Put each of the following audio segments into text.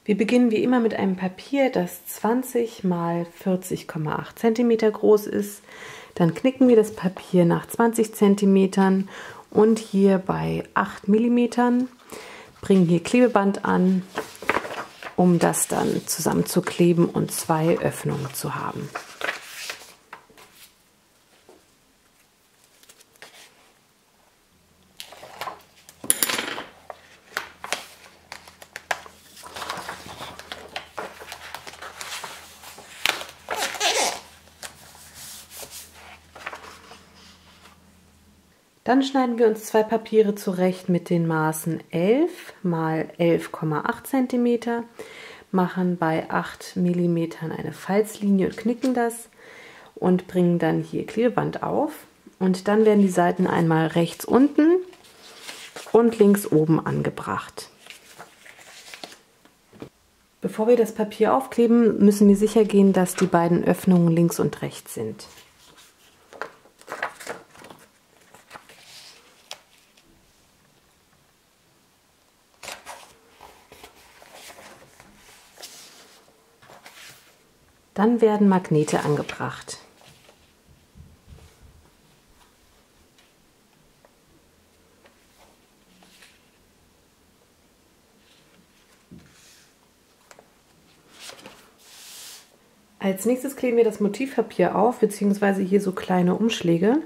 Wir beginnen wie immer mit einem Papier, das 20 x 40,8 cm groß ist. Dann knicken wir das Papier nach 20 cm und hier bei 8 mm, bringen hier Klebeband an, um das dann zusammenzukleben und 2 Öffnungen zu haben. Dann schneiden wir uns 2 Papiere zurecht mit den Maßen 11 x 11,8 cm, machen bei 8 mm eine Falzlinie und knicken das und bringen dann hier Klebeband auf. Und dann werden die Seiten einmal rechts unten und links oben angebracht. Bevor wir das Papier aufkleben, müssen wir sicher gehen, dass die beiden Öffnungen links und rechts sind. Dann werden Magnete angebracht. Als nächstes kleben wir das Motivpapier auf, beziehungsweise hier so kleine Umschläge.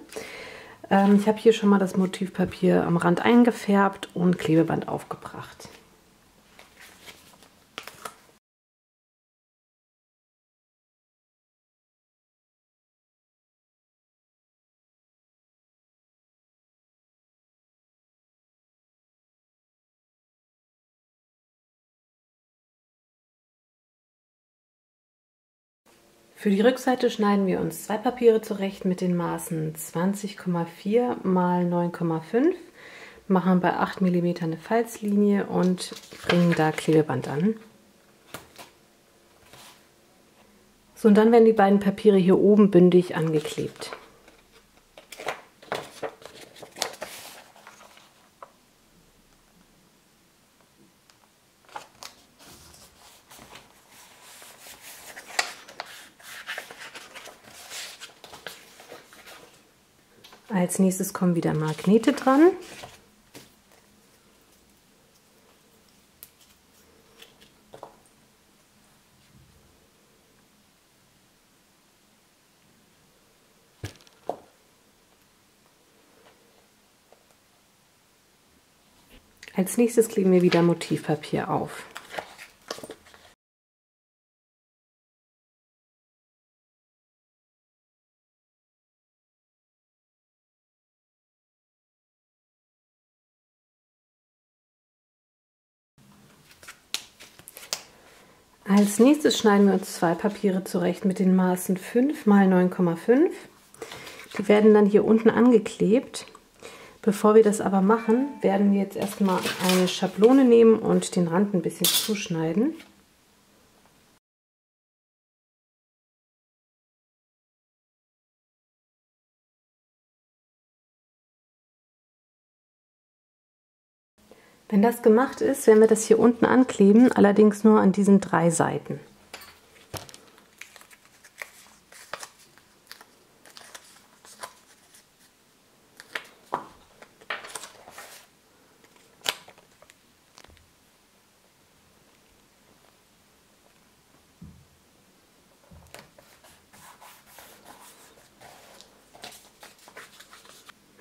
Ich habe hier schon mal das Motivpapier am Rand eingefärbt und Klebeband aufgebracht. Für die Rückseite schneiden wir uns 2 Papiere zurecht mit den Maßen 20,4 x 9,5, machen bei 8 mm eine Falzlinie und bringen da Klebeband an. So, und dann werden die beiden Papiere hier oben bündig angeklebt. Als nächstes kommen wieder Magnete dran. Als nächstes kleben wir wieder Motivpapier auf. Als nächstes schneiden wir uns 2 Papiere zurecht mit den Maßen 5 x 9,5. Die werden dann hier unten angeklebt. Bevor wir das aber machen, werden wir jetzt erstmal eine Schablone nehmen und den Rand ein bisschen zuschneiden. Wenn das gemacht ist, werden wir das hier unten ankleben, allerdings nur an diesen 3 Seiten.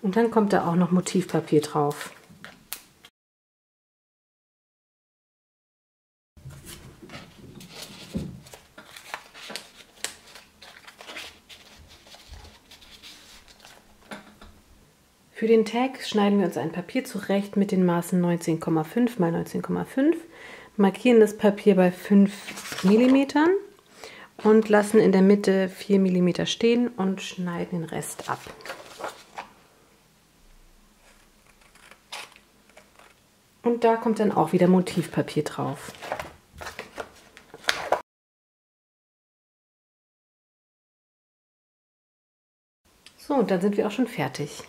Und dann kommt da auch noch Motivpapier drauf. Für den Tag schneiden wir uns ein Papier zurecht mit den Maßen 19,5 x 19,5, markieren das Papier bei 5 mm und lassen in der Mitte 4 mm stehen und schneiden den Rest ab. Und da kommt dann auch wieder Motivpapier drauf. So, und dann sind wir auch schon fertig.